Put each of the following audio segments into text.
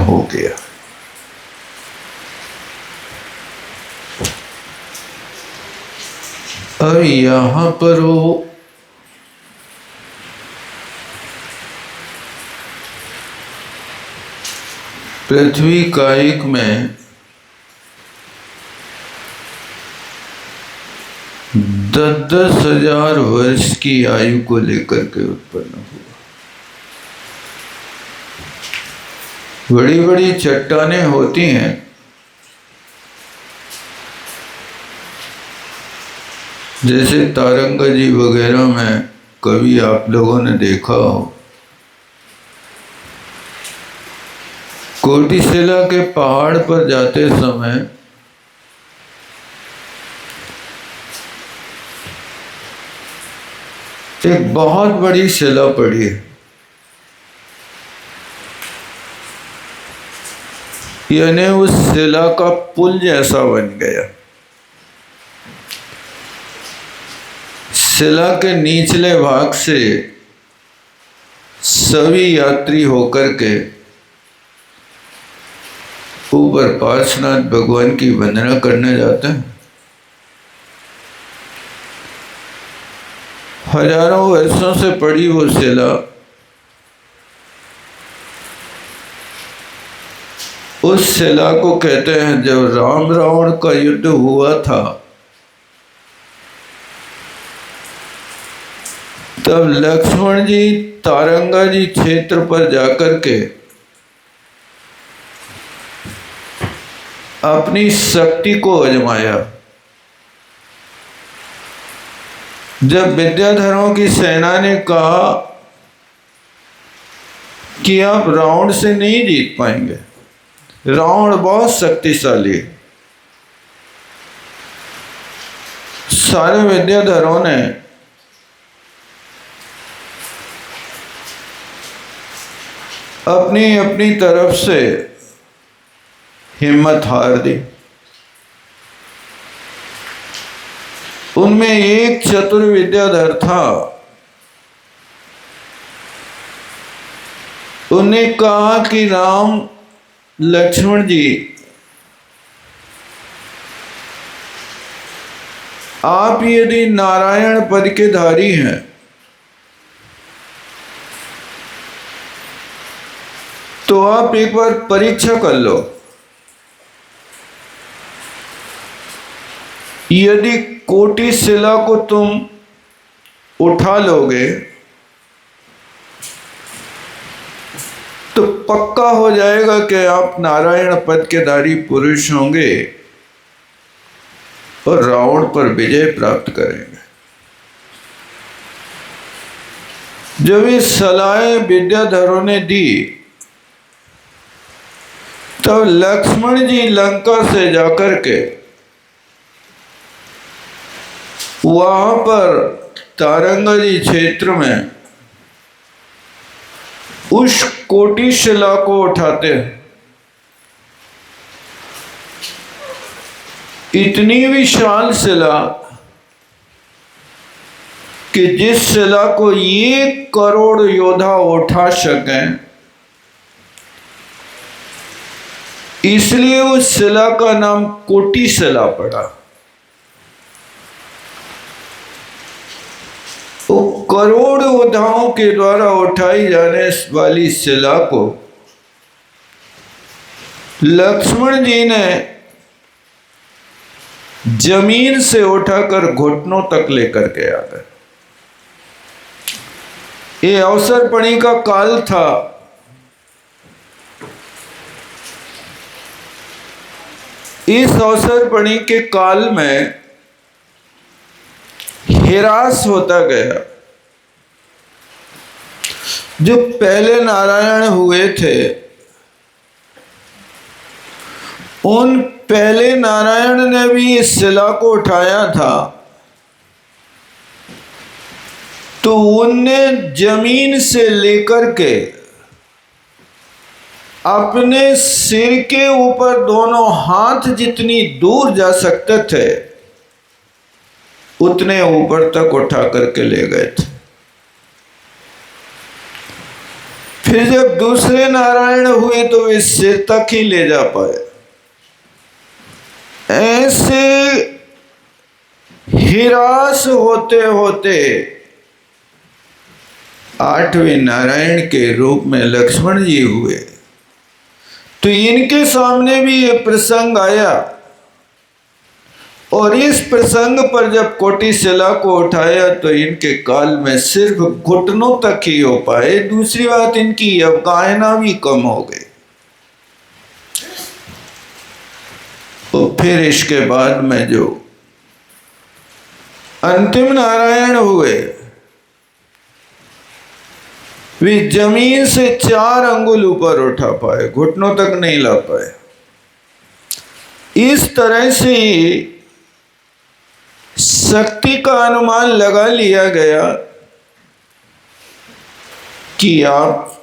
हो गया। अब यहाँ पर वो पृथ्वी कायिक में 10,000 वर्ष की आयु को लेकर के उत्पन्न हुआ। बड़ी बड़ी चट्टानें होती हैं, जैसे तारंगा जी वगैरह में कभी आप लोगों ने देखा हो, कोटिशिला के पहाड़ पर जाते समय एक बहुत बड़ी शिला पड़ी है। यानी उस शिला का पुल जैसा बन गया। शिला के निचले भाग से सभी यात्री होकर के ऊपर पार्श्वनाथ भगवान की वंदना करने जाते हैं। हजारों वर्षों से पड़ी वो शिला उस शिला को कहते हैं, जब राम रावण का युद्ध हुआ था तब लक्ष्मण जी तारंगा जी क्षेत्र पर जाकर के अपनी शक्ति को आजमाया। जब विद्याधरों की सेना ने कहा कि आप रावण से नहीं जीत पाएंगे, रावण बहुत शक्तिशाली है, सारे विद्याधरों ने अपनी अपनी तरफ से हिम्मत हार दी। उनमें एक चतुर विद्याधर था, उन्होंने कहा कि राम लक्ष्मण जी, आप यदि नारायण पद के धारी हैं तो आप एक बार परीक्षा कर लो। यदि कोटिशिला को तुम उठा लोगे तो पक्का हो जाएगा कि आप नारायण पद के धारी पुरुष होंगे और रावण पर विजय प्राप्त करेंगे। जब ये सलाहें विद्याधरों ने दी तब लक्ष्मण जी लंका से जाकर के वहां पर तारंगा जी क्षेत्र में उस कोटिशिला को उठाते हैं। इतनी विशाल शिला कि जिस शिला को 1 करोड़ योद्धा उठा सकें, इसलिए उस शिला का नाम कोटिशिला पड़ा। वो करोड़ योद्धाओं के द्वारा उठाई जाने वाली शिला को लक्ष्मण जी ने जमीन से उठाकर घुटनों तक लेकर के आ गए। ये अवसरपणी का काल था। इस अवसरपणी के काल में हिरास होता गया। जो पहले नारायण हुए थे, उन पहले नारायण ने भी इस शिला को उठाया था, तो उनने जमीन से लेकर के अपने सिर के ऊपर दोनों हाथ जितनी दूर जा सकते थे उतने ऊपर तक उठा करके ले गए थे। फिर जब दूसरे नारायण हुए तो वे सिर तक ही ले जा पाए। ऐसे हिरास होते होते आठवें नारायण के रूप में लक्ष्मण जी हुए। तो इनके सामने भी ये प्रसंग आया, और इस प्रसंग पर जब कोटिशिला को उठाया तो इनके काल में सिर्फ घुटनों तक ही हो पाए। दूसरी बात, इनकी अवगाहना भी कम हो गई। तो फिर इसके बाद में जो अंतिम नारायण हुए वे जमीन से 4 अंगुल ऊपर उठा पाए, घुटनों तक नहीं ला पाए। इस तरह से शक्ति का अनुमान लगा लिया गया कि आप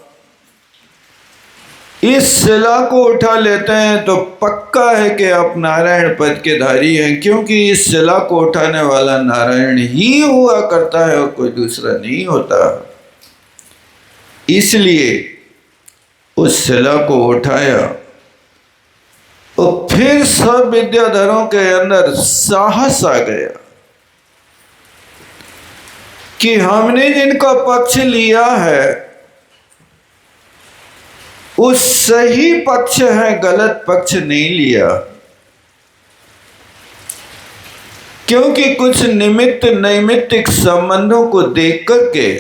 इस शिला को उठा लेते हैं तो पक्का है कि आप नारायण पद के धारी हैं, क्योंकि इस शिला को उठाने वाला नारायण ही हुआ करता है और कोई दूसरा नहीं होता। इसलिए उस शिला को उठाया और फिर सब विद्याधरों के अंदर साहस आ गया कि हमने जिनका पक्ष लिया है उस सही पक्ष है, गलत पक्ष नहीं लिया। क्योंकि कुछ निमित्त नैमित्तिक संबंधों को देख करके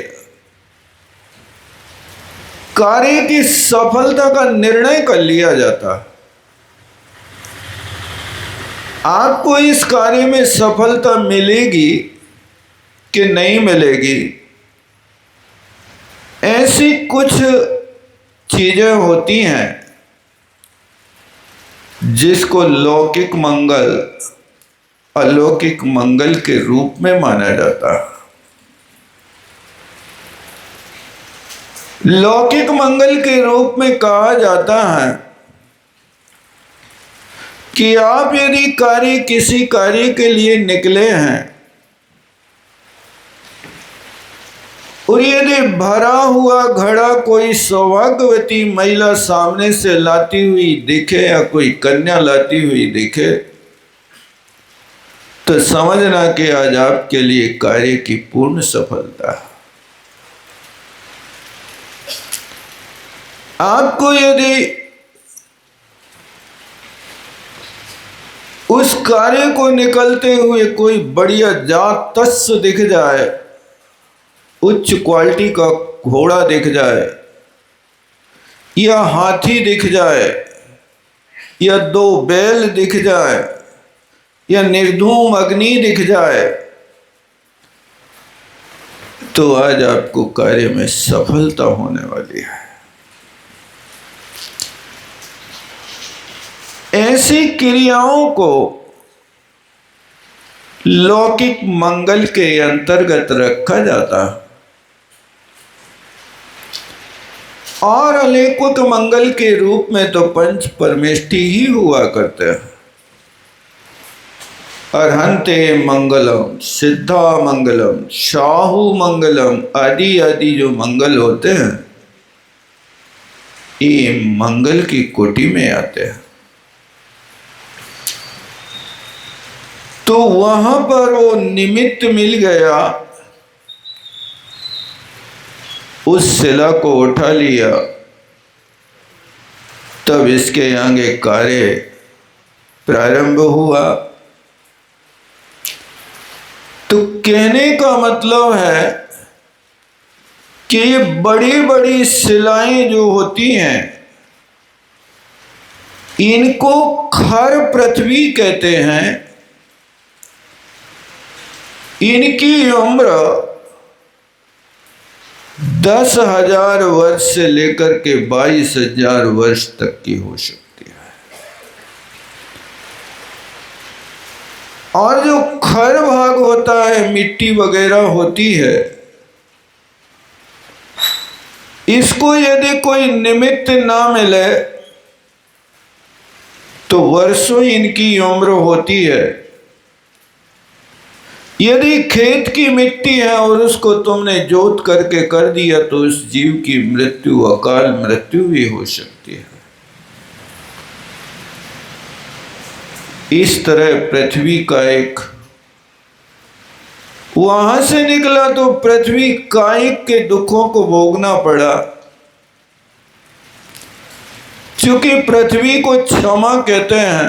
कार्य की सफलता का निर्णय कर लिया जाता। आपको इस कार्य में सफलता मिलेगी कि नहीं मिलेगी, ऐसी कुछ चीजें होती हैं जिसको लौकिक मंगल अलौकिक मंगल के रूप में माना जाता है। लौकिक मंगल के रूप में कहा जाता है कि आप यदि किसी कार्य के लिए निकले हैं और यदि भरा हुआ घड़ा कोई सौभाग्यवती महिला सामने से लाती हुई दिखे या कोई कन्या लाती हुई दिखे तो समझना कि आज आपके लिए कार्य की पूर्ण सफलता है। आपको यदि उस कार्य को निकलते हुए कोई बढ़िया जात तस्व दिख जाए, उच्च क्वालिटी का घोड़ा दिख जाए या हाथी दिख जाए या 2 बैल दिख जाए या निर्धूम अग्नि दिख जाए, तो आज आपको कार्य में सफलता होने वाली है। ऐसी क्रियाओं को लौकिक मंगल के अंतर्गत रखा जाता है और अलौकिक मंगल के रूप में तो पंच परमेष्ठी ही हुआ करते हैं। अर्हन्ते मंगलम, सिद्धा मंगलम, शाहु मंगलम आदि आदि जो मंगल होते हैं ये मंगल की कोटि में आते हैं। तो वहां पर वो निमित्त मिल गया, उस शिला को उठा लिया, तब इसके आगे कार्य प्रारंभ हुआ। तो कहने का मतलब है कि ये बड़ी बड़ी शिलाएं जो होती हैं इनको खर पृथ्वी कहते हैं। इनकी उम्र 10,000 वर्ष से लेकर के 22,000 वर्ष तक की हो सकती है। और जो खर भाग होता है, मिट्टी वगैरह होती है, इसको यदि कोई निमित्त ना मिले तो वर्षों इनकी उम्र होती है। यदि खेत की मिट्टी है और उसको तुमने जोत करके कर दिया तो उस जीव की मृत्यु अकाल मृत्यु भी हो सकती है। इस तरह पृथ्वी का एक वहां से निकला तो पृथ्वी कायिक के दुखों को भोगना पड़ा। क्योंकि पृथ्वी को क्षमा कहते हैं,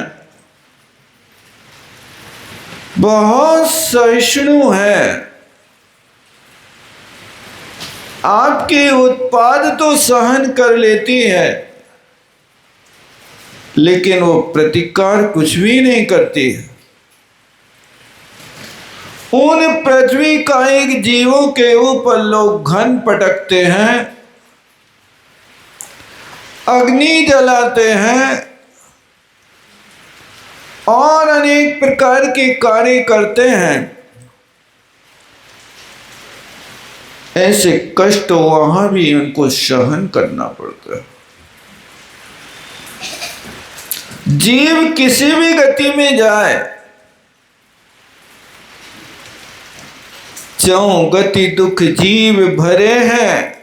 बहुत सहिष्णु है। आपके उत्पाद तो सहन कर लेती है, लेकिन वो प्रतिकार कुछ भी नहीं करती है। उन पृथ्वी कायिक जीवों के ऊपर लोग घन पटकते हैं, अग्नि जलाते हैं और अनेक प्रकार के कार्य करते हैं। ऐसे कष्ट वहां भी उनको सहन करना पड़ता है। जीव किसी भी गति में जाए, चौं गति दुख जीव भरे हैं,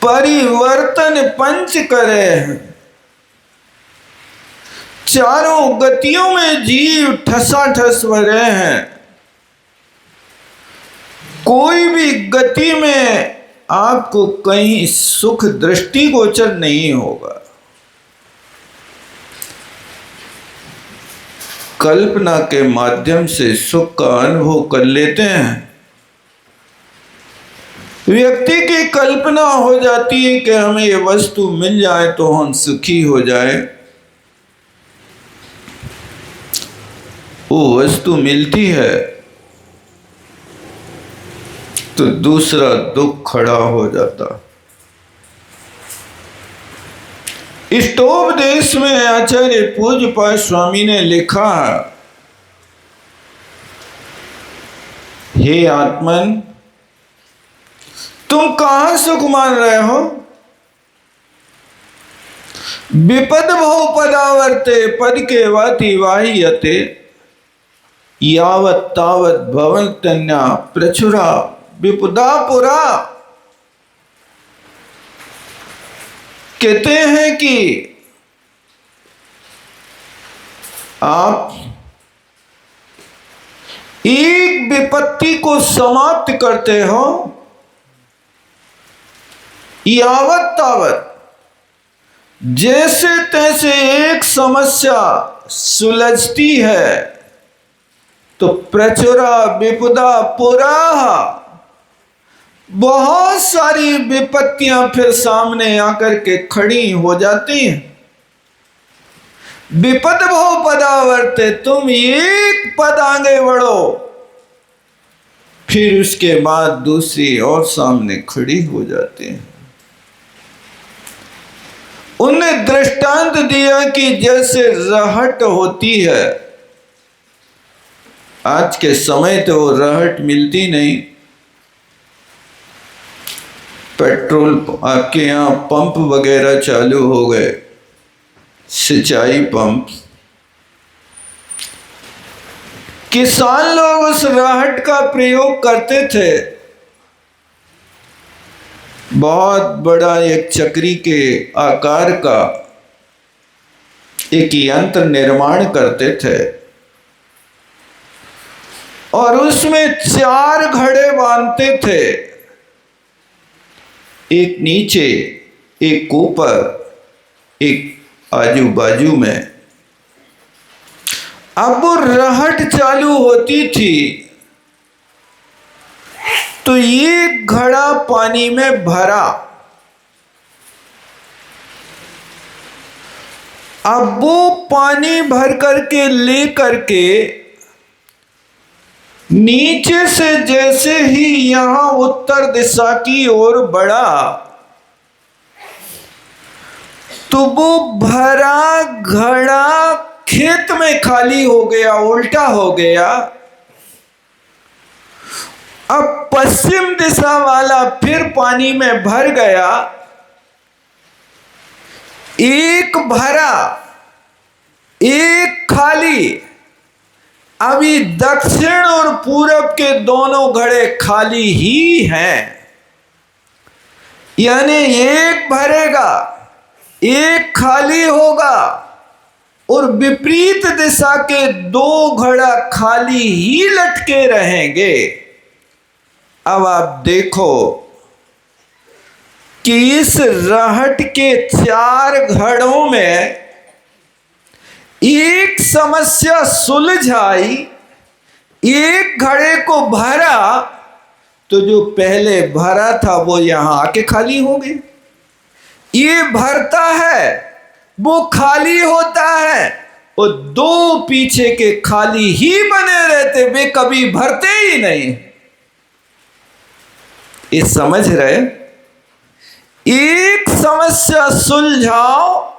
परिवर्तन पंच करे हैं। चारों गतियों में जीव ठसाठस भरे हैं। कोई भी गति में आपको कहीं सुख दृष्टिगोचर नहीं होगा। कल्पना के माध्यम से सुख का अनुभव कर लेते हैं। व्यक्ति की कल्पना हो जाती है कि हमें ये वस्तु मिल जाए तो हम सुखी हो जाए। वो वस्तु मिलती है तो दूसरा दुख खड़ा हो जाता। इष्टोपदेश में आचार्य पूज्यपाद स्वामी ने लिखा, हे आत्मन, तुम कहां सुख मान रहे हो? विपद भव पदावर्ते पद के वाति वाह्यते यावत तावत भवन्तन्या प्रचुरा विपदा पुरा। कहते हैं कि आप एक विपत्ति को समाप्त करते हो, यावत तावत जैसे तैसे एक समस्या सुलझती है तो प्रचुरा विपदा पुरा, बहुत सारी विपत्तियां फिर सामने आकर के खड़ी हो जाती हैं। विपद भव पदावर्ते, तुम एक पद आगे बढ़ो, फिर उसके बाद दूसरी और सामने खड़ी हो जाती है। उन्होंने दृष्टांत दिया कि जैसे रहट होती है, आज के समय तो वो रहट मिलती नहीं। पेट्रोल आपके यहाँ पंप वगैरह चालू हो गए, सिंचाई पंप। किसान लोग उस रहट का प्रयोग करते थे। बहुत बड़ा एक चक्री के आकार का एक यंत्र निर्माण करते थे और उसमें 4 घड़े बांधते थे, एक नीचे, एक ऊपर, एक आजू बाजू में। अब वो रहट चालू होती थी तो ये घड़ा पानी में भरा। अब वो पानी भर करके ले करके नीचे से जैसे ही यहां उत्तर दिशा की ओर बढ़ा तो वो भरा घड़ा खेत में खाली हो गया, उल्टा हो गया। अब पश्चिम दिशा वाला फिर पानी में भर गया। एक भरा, एक खाली, अभी दक्षिण और पूरब के दोनों घड़े खाली ही हैं, यानी एक भरेगा एक खाली होगा और विपरीत दिशा के दो घड़ा खाली ही लटके रहेंगे। अब आप देखो कि इस रहट के 4 घड़ों में एक समस्या सुलझाई, एक घड़े को भरा तो जो पहले भरा था वो यहां आके खाली हो गई। ये भरता है वो खाली होता है और दो पीछे के खाली ही बने रहते, वे कभी भरते ही नहीं। ये समझ रहे? एक समस्या सुलझाओ,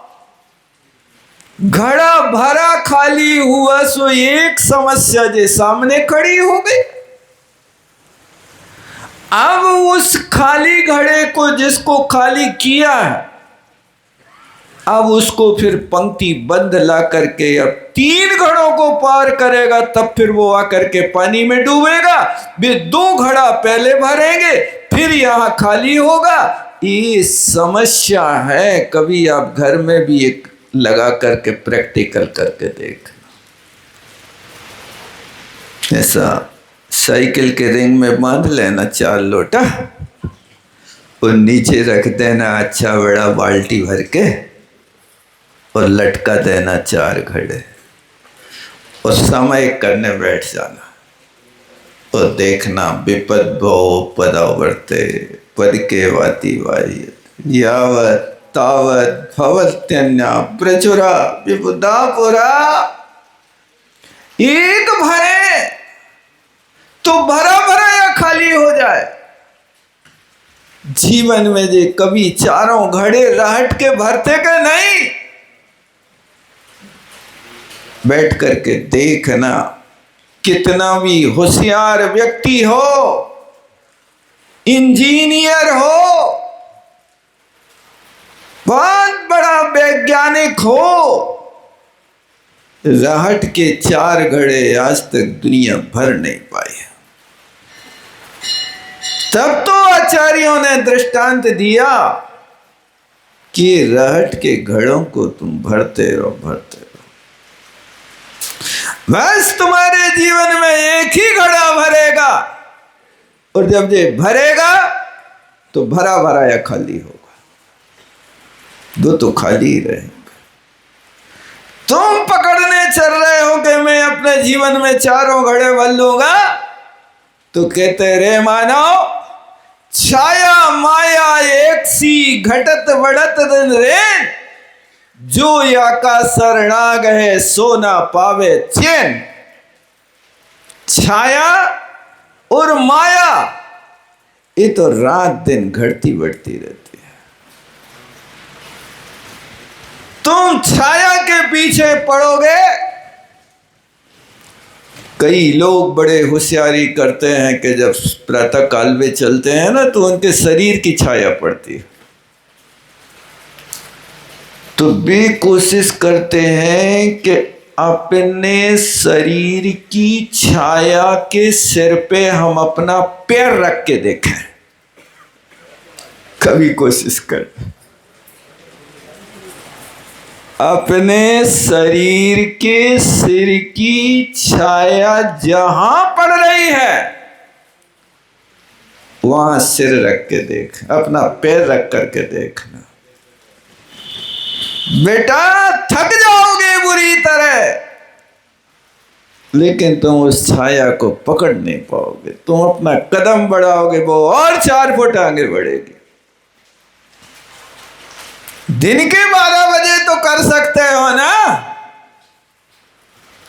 घड़ा भरा खाली हुआ, सो एक समस्या जे सामने खड़ी हो गई। अब उस खाली घड़े को जिसको खाली किया है, अब उसको फिर पंक्ति बंद ला करके अब 3 घड़ों को पार करेगा, तब फिर वो आकर के पानी में डूबेगा। वे 2 घड़ा पहले भरेंगे, फिर यहां खाली होगा। ये समस्या है, कभी आप घर में भी एक लगा करके प्रैक्टिकल करके देख। ऐसा साइकिल के रिंग में बांध लेना 4 लोटा और नीचे रख देना अच्छा बड़ा बाल्टी भर के और लटका देना 4 घड़े और समय करने बैठ जाना और देखना विपद भो पदावर्ते पद के वाती वाई यावत तावत भवत्यन्या प्रचुरा विबुधा पुरा। एक भरे तो भरा भरा या खाली हो जाए। जीवन में जे कभी 4 घड़े रहट के भरते के नहीं, बैठ करके देखना। कितना भी होशियार व्यक्ति हो, इंजीनियर हो, बहुत बड़ा वैज्ञानिक हो, रहट के 4 घड़े आज तक दुनिया भर नहीं पाई। तब तो आचार्यों ने दृष्टांत दिया कि रहट के घड़ों को तुम भरते रहो, भरते रहो। बस तुम्हारे जीवन में एक ही घड़ा भरेगा और जब ये भरेगा तो भरा भरा या खाली होगा, 2 तो खाली ही रहेंगे। तुम पकड़ने चल रहे हो कि मैं अपने जीवन में 4 घड़े भर लूंगा, तो कहते रे मानव, छाया माया एक सी घटत बढ़त दिन रे, जो या का शरणाग है सो ना पावे चैन। छाया और माया ये तो रात दिन घटती बढ़ती रहती है। तुम छाया के पीछे पड़ोगे। कई लोग बड़े होशियारी करते हैं कि जब प्रातः काल में चलते हैं ना, तो उनके शरीर की छाया पड़ती है, तो वे कोशिश करते हैं कि अपने शरीर की छाया के सिर पे हम अपना पैर रख के देखें। कभी कोशिश कर, अपने शरीर के सिर की छाया जहां पड़ रही है वहां सिर रख के देख, अपना पैर रख करके देखना। बेटा थक जाओगे बुरी तरह, लेकिन तुम उस छाया को पकड़ नहीं पाओगे। तुम अपना कदम बढ़ाओगे, वो और 4 फुट आगे बढ़ेगी। दिन के 12 बजे तो कर सकते हो ना,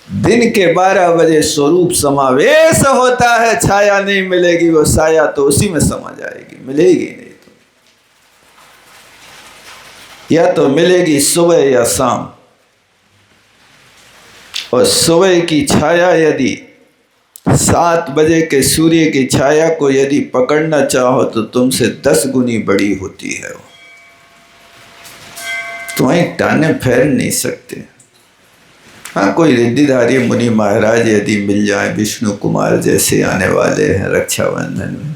दिन के 12 बजे स्वरूप समावेश होता है, छाया नहीं मिलेगी, वो छाया तो उसी में समा जाएगी, मिलेगी नहीं। या तो मिलेगी सुबह या शाम, और सुबह की छाया यदि 7 बजे के सूर्य की छाया को यदि पकड़ना चाहो तो तुमसे 10 गुनी बड़ी होती है। तुम्हें टाने फेर नहीं सकते। हाँ, कोई रिद्धिधारी मुनि महाराज यदि मिल जाए, विष्णु कुमार जैसे आने वाले हैं रक्षाबंधन में,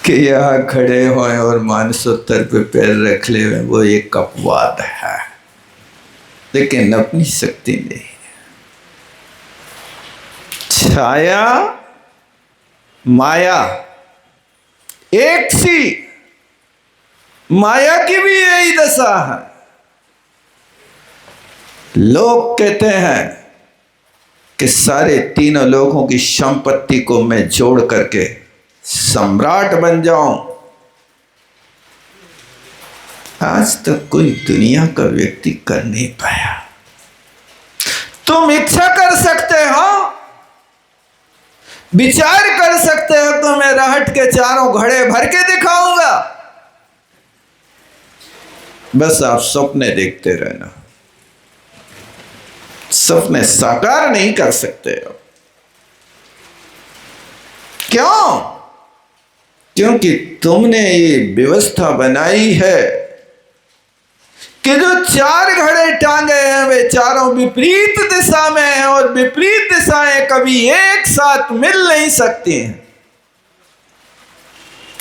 कि यहाँ खड़े हों और मानसोत्तर पे पैर रख ले, वो एक अपवाद है, लेकिन अपनी शक्ति नहीं। छाया माया एक सी, माया की भी यही दशा है। लोग कहते हैं कि सारे तीनों लोगों की संपत्ति को मैं जोड़ करके सम्राट बन जाऊं। आज तक कोई दुनिया का व्यक्ति कर नहीं पाया। तुम इच्छा कर सकते हो, विचार कर सकते हो तो मैं रहट के चारों घड़े भर के दिखाऊंगा, बस आप सपने देखते रहना। सपने साकार नहीं कर सकते हो। क्यों? क्योंकि तुमने ये व्यवस्था बनाई है कि जो चार घड़े टांगे हैं वे चारों विपरीत दिशा में हैं, और विपरीत दिशाएं कभी एक साथ मिल नहीं सकती हैं।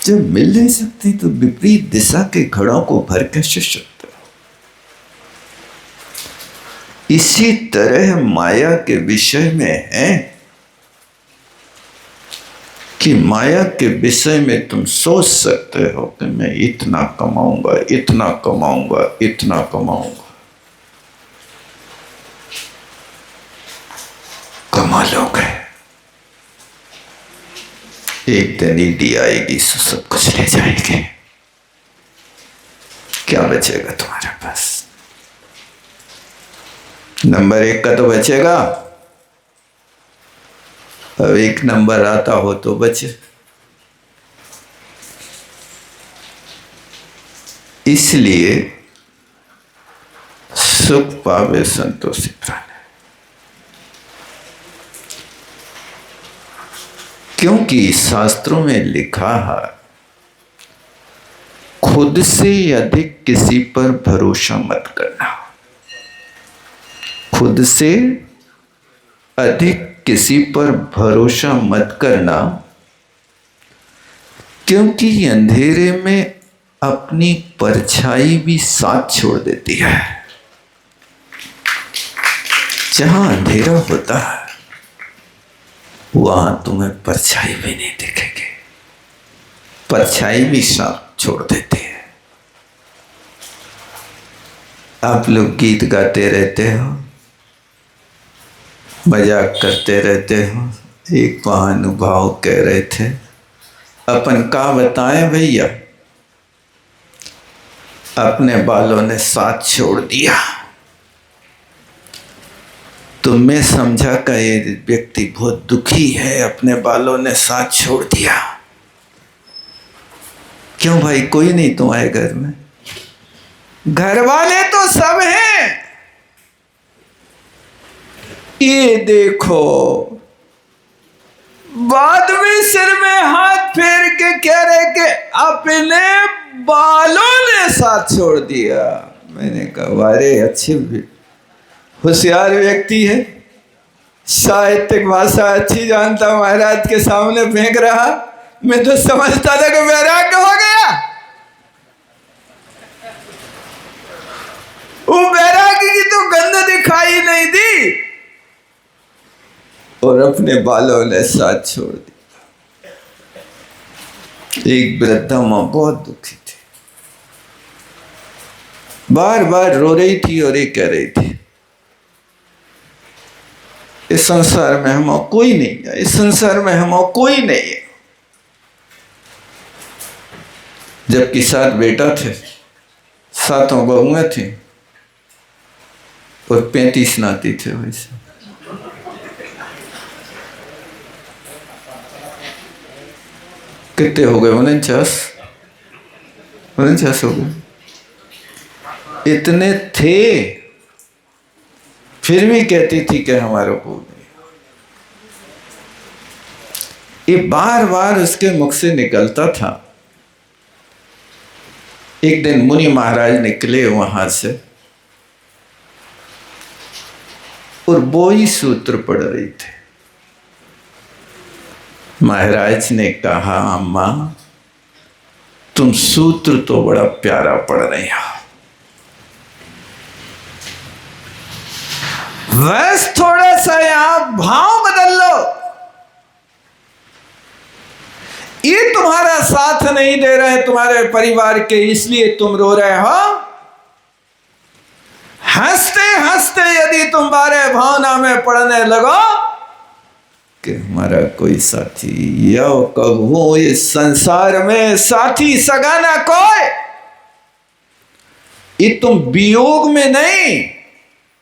जब मिल नहीं सकती तो विपरीत दिशा के घड़ों को भर कैसे सकते हो? इसी तरह माया के विषय में है कि माया के विषय में तुम सोच सकते हो कि मैं इतना कमाऊंगा, इतना कमाऊंगा, इतना कमाऊंगा। कमा लोगे, एक दिन ईडी आएगी, सब कुछ ले जाएगी, क्या बचेगा तुम्हारे पास? नंबर 1 का तो बचेगा। अब 1 नंबर आता हो तो बचे। इसलिए सुख पावे संतोषी प्राण, क्योंकि शास्त्रों में लिखा है खुद से अधिक किसी पर भरोसा मत करना। खुद से अधिक किसी पर भरोसा मत करना, क्योंकि अंधेरे में अपनी परछाई भी साथ छोड़ देती है। जहां अंधेरा होता है वहां तुम्हें परछाई भी नहीं दिखेगी, परछाई भी साथ छोड़ देती है। आप लोग गीत गाते रहते हो, मजाक करते रहते हो। एक महानुभाव कह रहे थे, अपन का बताएं भैया, अपने बालों ने साथ छोड़ दिया। तो मैं समझा कि ये व्यक्ति बहुत दुखी है, अपने बालों ने साथ छोड़ दिया। क्यों भाई, कोई नहीं तुम्हारे घर में? घर वाले तो सब हैं। ये देखो, बाद में सिर में हाथ फेर के कह रहे कि अपने बालों ने साथ छोड़ दिया। मैंने कहा अरे अच्छी होशियार व्यक्ति है, साहित्यिक भाषा अच्छी जानता, महाराज के सामने फेंक रहा। मैं तो समझता था कि वैराग्य हो गया। वो वैराग्य की तो गंध दिखाई नहीं दी और अपने बालों ने साथ छोड़ दिया। एक वृद्धा मां बहुत दुखी थी, बार बार रो रही थी और ये कह रही थी इस संसार में हम कोई नहीं है, इस संसार में हम कोई नहीं है। जबकि 7 बेटा थे, 7 बहुएं थी और 35 नाती थे। वैसे कितने हो गए? 49 हो गए। इतने थे, फिर भी कहती थी कि हमारे को नहीं। ये बार बार उसके मुख से निकलता था। एक दिन मुनि महाराज निकले वहां से और वो ही सूत्र पढ़ रही थे। महाराज ने कहा, अम्मा तुम सूत्र तो बड़ा प्यारा पढ़ रही हो, बस थोड़ा सा यहां भाव बदल लो। ये तुम्हारा साथ नहीं दे रहे तुम्हारे परिवार के, इसलिए तुम रो रहे हो। हंसते हंसते यदि तुम बारे भावना में पढ़ने लगो कि हमारा कोई साथी यो कब हो इस संसार में साथी सगाना कोई, ये तुम वियोग में नहीं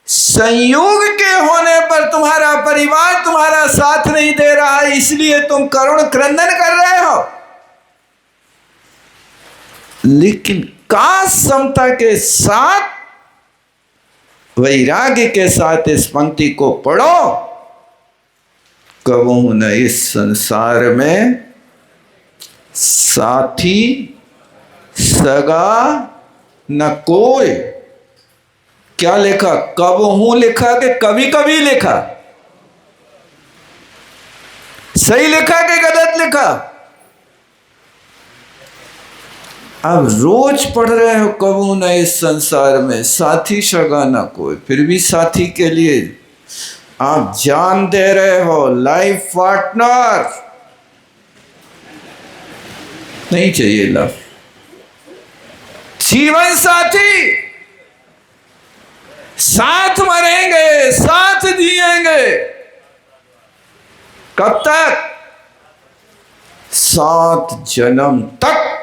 संयोग के होने पर तुम्हारा परिवार तुम्हारा साथ नहीं दे रहा है, इसलिए तुम करुण क्रंदन कर रहे हो। लेकिन काश समता के साथ वैराग्य के साथ इस पंक्ति को पढ़ो, कबहू न इस संसार में साथी सगा न कोई। क्या लिखा? कबहू लिखा कि कभी कभी लिखा? सही लिखा कि गलत लिखा? अब रोज पढ़ रहे हो कबहू न इस संसार में साथी सगा न कोई, फिर भी साथी के लिए आप जान दे रहे हो। लाइफ पार्टनर नहीं चाहिए, लव जीवन साथी, साथ मरेंगे साथ जिएंगे। कब तक? 7 जन्म तक।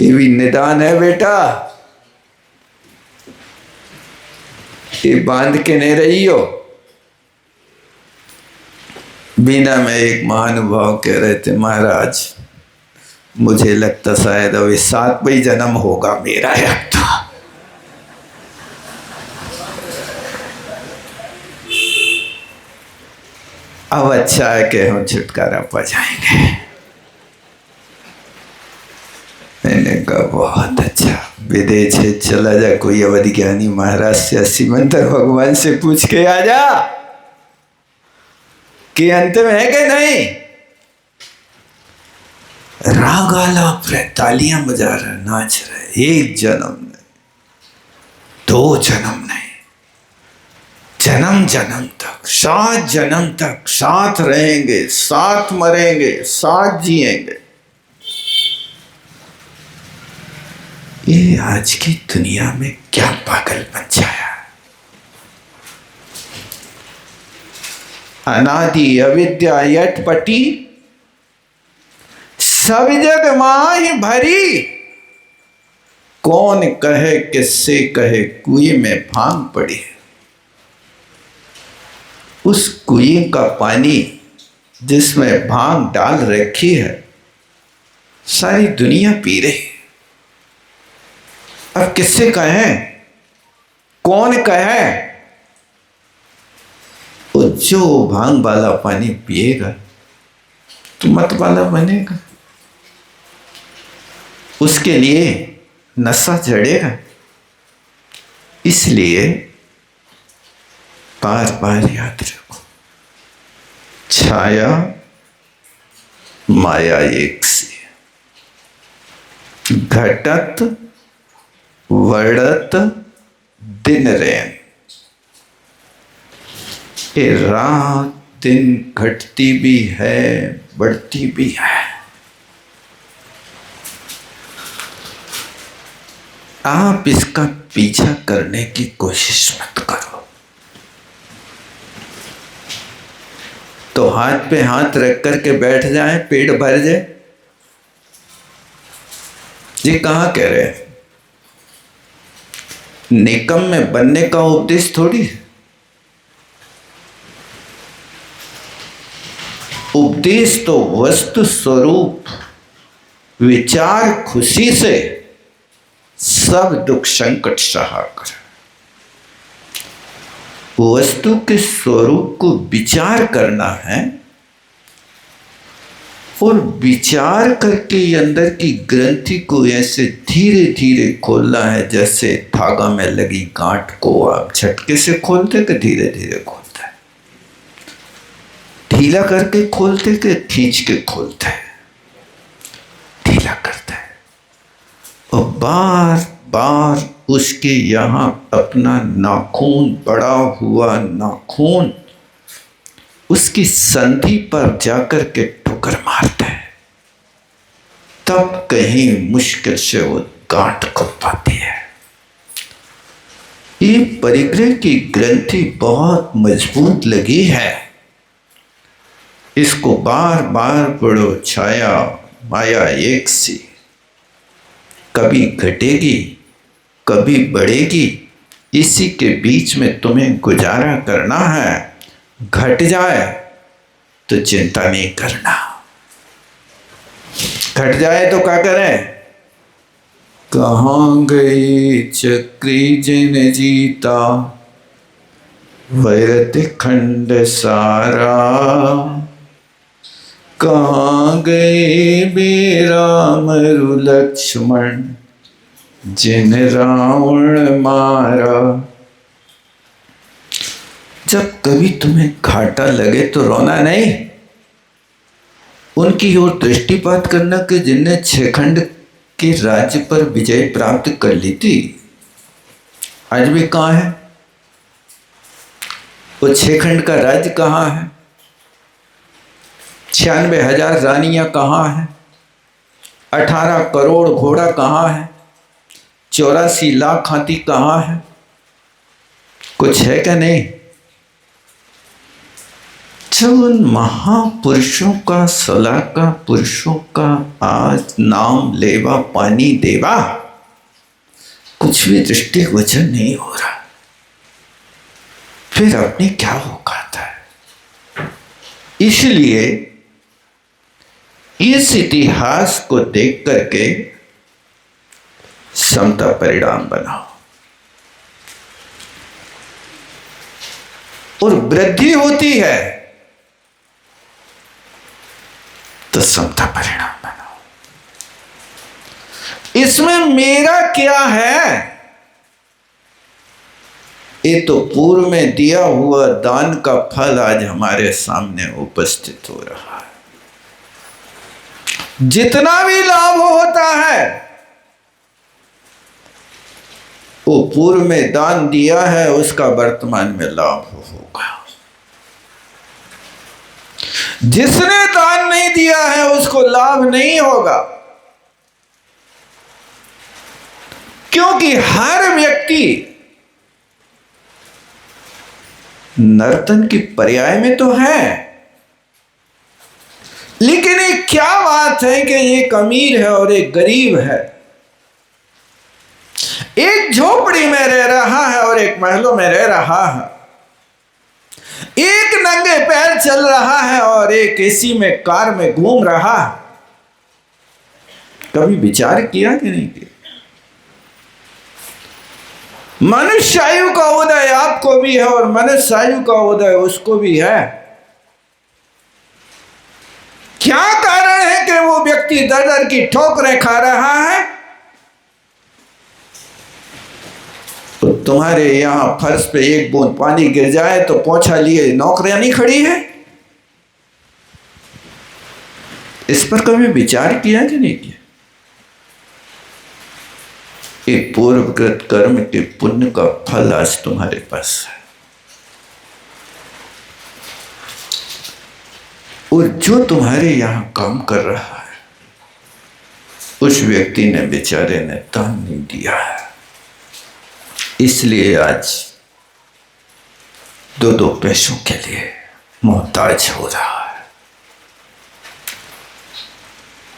ये भी निदान है बेटा, ये बांध के नहीं रही हो। बीना में एक महानुभाव कह रहे थे, महाराज मुझे लगता शायद अभी 7वां जन्म होगा मेरा अब तो। अब अच्छा है कि हम छुटकारा पा जाएंगे। मैंने कहा बहुत अच्छा, विदेश से चला जा, कोई अवधि ज्ञानी महाराज से 80 मंत्र भगवान से पूछ के आ जा कि अंत में है कि नहीं। राग आलाप रहे, तालियां बजा रहे, नाच रहे। 1 जन्म नहीं, 2 जन्म नहीं, जन्म जन्म तक, 7 जन्म तक साथ रहेंगे, साथ मरेंगे, साथ जिएंगे। ये आज की दुनिया में क्या पागलपन छाया। अनादि अविद्या यटपटी सब जग माही भरी। कौन कहे किससे कहे, कुएं में भांग पड़ी। उस कुएं का पानी जिसमें भांग डाल रखी है सारी दुनिया पी रही। अब किससे कहें, कौन कहे? वो जो भांग वाला पानी पिएगा तो मत वाला बनेगा, उसके लिए नशा चढ़ेगा। इसलिए बार बार याद रखो, छाया माया एक सी, घटत वर्णत दिन रैन। ये रात दिन घटती भी है बढ़ती भी है। आप इसका पीछा करने की कोशिश मत करो। तो हाथ पे हाथ रख करके बैठ जाए, पेट भर जाए, ये कहाँ कह रहे हैं? निकम में बनने का उपदेश थोड़ी है। उपदेश तो वस्तु स्वरूप विचार खुशी से सब दुख संकट सहा कर, वस्तु के स्वरूप को विचार करना है, और विचार करके अंदर की ग्रंथि को ऐसे धीरे धीरे खोलना है, जैसे धागा में लगी गांठ को आप झटके से खोलते कि धीरे धीरे खोलते हैं, ढीला करके खोलते कि खींच के खोलते हैं, ढीला करते हैं। और बार बार उसके यहाँ अपना नाखून, बड़ा हुआ नाखून उसकी संधि पर जाकर के ठोकर मारते हैं, तब कहीं मुश्किल से वो गांठ खुल पाती है। ये परिग्रह की ग्रंथि बहुत मजबूत लगी है, इसको बार बार पढ़ो। छाया माया एक सी, कभी घटेगी कभी बढ़ेगी, इसी के बीच में तुम्हें गुजारा करना है। घट जाए तो चिंता नहीं करना, घट जाए तो क्या करें? कहाँ गई चक्री जिन जीता, वैरत खंड सारा, कहाँ गए बेराम लक्ष्मण, जिन रावण मारा। जब कभी तुम्हें घाटा लगे तो रोना नहीं, उनकी ओर दृष्टिपात करना कि जिनने 6 खंड के राज्य पर विजय प्राप्त कर ली थी, आज भी कहाँ है वो 6 खंड का राज्य? कहाँ है? 96,000 रानियां कहाँ है? 18 करोड़ घोड़ा कहाँ है? 84 लाख हाथी कहाँ है? कुछ है क्या? नहीं। जब उन महापुरुषों का, सलाका पुरुषों का आज नाम लेवा पानी देवा, कुछ भी दृष्टिगोचर नहीं हो रहा, फिर अपनी क्या औकात है? इसलिए इस इतिहास को देख करके समता परिणाम बनाओ, और वृद्धि होती है तो समता परिणाम बनाओ। इसमें मेरा क्या है? ये तो पूर्व में दिया हुआ दान का फल आज हमारे सामने उपस्थित हो रहा है। जितना भी लाभ होता है वो पूर्व में दान दिया है, उसका वर्तमान में लाभ होगा। जिसने दान नहीं दिया है उसको लाभ नहीं होगा, क्योंकि हर व्यक्ति नर्तन की पर्याय में तो है, लेकिन ये क्या बात है कि एक अमीर है और एक गरीब है, एक झोपड़ी में रह रहा है और एक महलों में रह रहा है, एक नंगे पैर चल रहा है और एक एसी में कार में घूम रहा है। कभी विचार किया कि नहीं किया? मनुष्य आयु का उदय आपको भी है और मनुष्य आयु का उदय उसको भी है। क्या कारण है कि वो व्यक्ति दर दर की ठोकरें खा रहा है? तो तुम्हारे यहां फर्श पे एक बूंद पानी गिर जाए तो पोंछा लिए नौकरियां नहीं खड़ी है। इस पर कभी विचार किया कि नहीं किया? ये पूर्वकृत कर्म के पुण्य का फल आज तुम्हारे पास है, और जो तुम्हारे यहां काम कर रहा है उस व्यक्ति ने, बेचारे ने दान नहीं दिया है, इसलिए आज 2-2 पैसों के लिए मोहताज हो रहा है।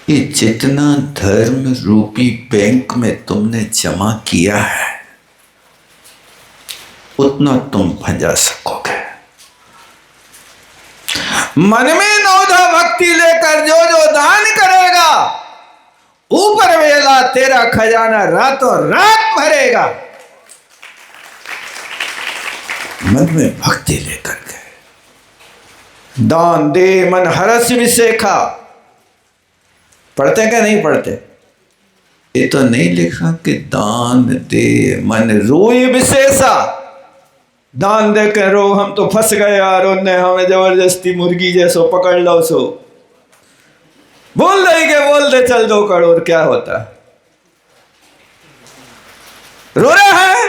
ये जितना धर्म रूपी बैंक में तुमने जमा किया है उतना तुम भजा सकोगे। मन में नौधा भक्ति लेकर जो जो दान करेगा, ऊपर वेला तेरा खजाना रातों रात भरेगा। मन में भक्ति लेकर के दान दे मन हरस विसेखा, पढ़ते क्या नहीं पढ़ते? ये तो नहीं लिखा कि दान दे मन रोए विशेषा, दान दे के रो हम तो फंस गए यार, उनने हमें जबरदस्ती मुर्गी जैसो पकड़ लो सो बोल देंगे, बोल दे चल 2 करोड़, क्या होता है? रो रहा है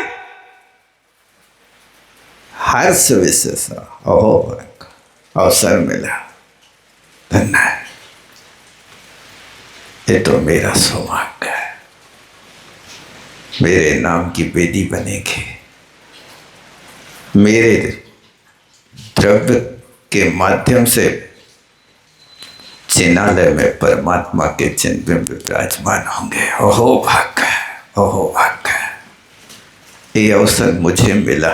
हर्ष विशेषा, ओहो अवसर मिला, धन्य है, ये तो मेरा सौभाग्य है, मेरे नाम की बेदी बनेगी, मेरे द्रव्य के माध्यम से चिन्हालय में परमात्मा के चिन्ह में विराजमान होंगे। ओहो भाग्य, ओहो भाग्य, ये अवसर मुझे मिला,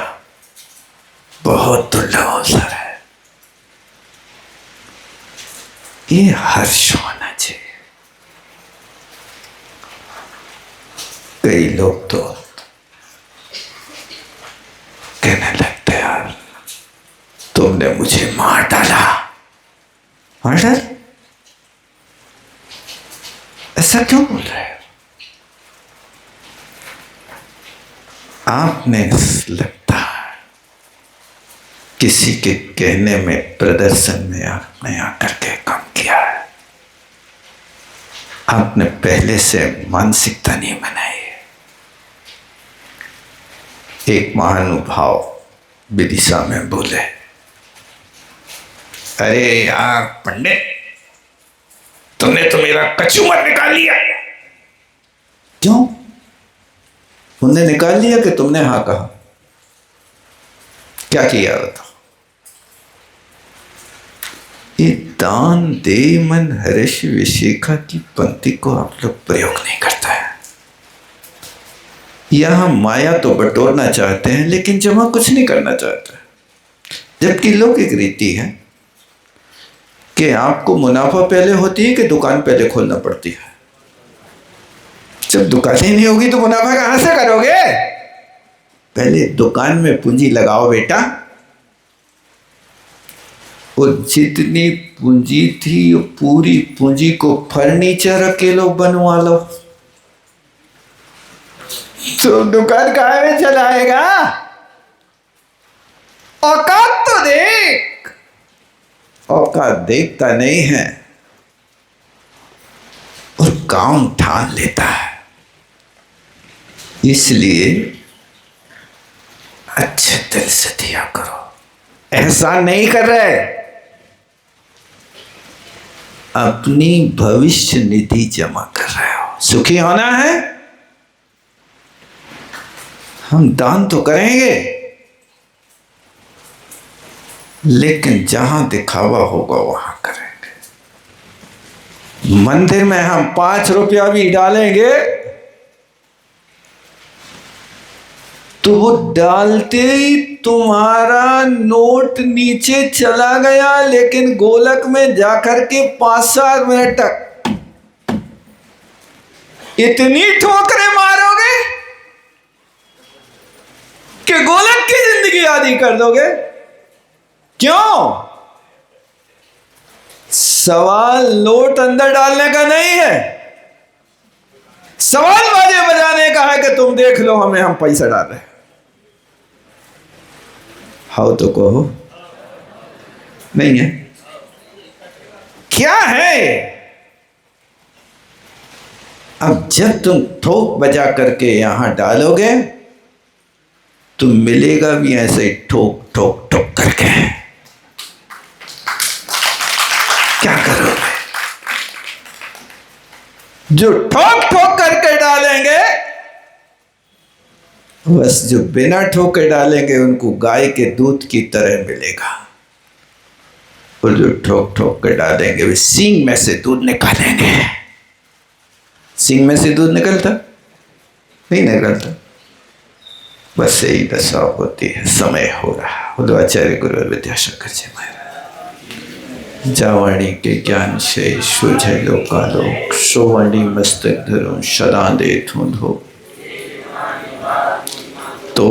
बहुत दुर्लभ अवसर है, ये हर्ष होना चाहिए। कई लोग तो कहने लगते यार तुमने मुझे मार डाला। मार डाल? ऐसा क्यों बोल रहे हो? आपने लगता है किसी के कहने में, प्रदर्शन में आपने आकर के काम किया है, आपने पहले से मानसिकता नहीं बनाई है। एक महानुभाव विदिशा में बोले, अरे यार पंडित, तुमने तो मेरा कचूमर निकाल लिया। क्यों? तुमने निकाल लिया कि तुमने हाँ कहा? क्या किया बताओ? ये दान दे मन हर्ष विशेखा की पंक्ति को आप लोग प्रयोग नहीं करता है। यहां माया तो बटोरना चाहते हैं लेकिन जमा कुछ नहीं करना चाहते, जबकि लौकिक रीति है कि आपको मुनाफा पहले होती है कि दुकान पहले खोलना पड़ती है। जब दुकान ही नहीं होगी तो मुनाफा कहां से करोगे? पहले दुकान में पूंजी लगाओ बेटा, और जितनी पूंजी थी पूरी पूंजी को फर्नीचर अकेलो बनवा लो, तो दुकान काहे में चलाएगा? औकात तो देख। औकात देखता नहीं है और काम ठान लेता है। इसलिए अच्छे दिल से दिया करो, एहसान नहीं कर रहे, अपनी भविष्य निधि जमा कर रहे हो। सुखी होना है, हम दान तो करेंगे लेकिन जहां दिखावा होगा वहां करेंगे। मंदिर में हम 5 रुपया भी डालेंगे तो वो डालते ही तुम्हारा नोट नीचे चला गया, लेकिन गोलक में जाकर के 5-7 मिनट तक इतनी ठोकरें मारोगे कि गोलक की जिंदगी आधी कर दोगे। क्यों? सवाल नोट अंदर डालने का नहीं है, सवाल बाजे बजाने का है कि तुम देख लो हमें, हम पैसा डाल रहे हैं। हाउ तो कहो, नहीं है? क्या है? अब जब तुम ठोक बजा करके यहां डालोगे तो मिलेगा भी ऐसे ठोक ठोक ठोक करके। क्या करोगे? जो ठोक ठोक करके डालेंगे, बस जो बिना ठोके डालेंगे उनको गाय के दूध की तरह मिलेगा, और जो ठोक ठोक के डालेंगे वे सींग में से दूध निकालेंगे। सींग में से दूध निकलता नहीं निकलता, बस यही दशा होती है। समय हो रहा। बोलो आचार्य गुरु विद्यासागर जी महाराज। जावाणी के ज्ञान से सूझे लोकालोक, सोवाणी मस्तक धरो सदा दे धो तो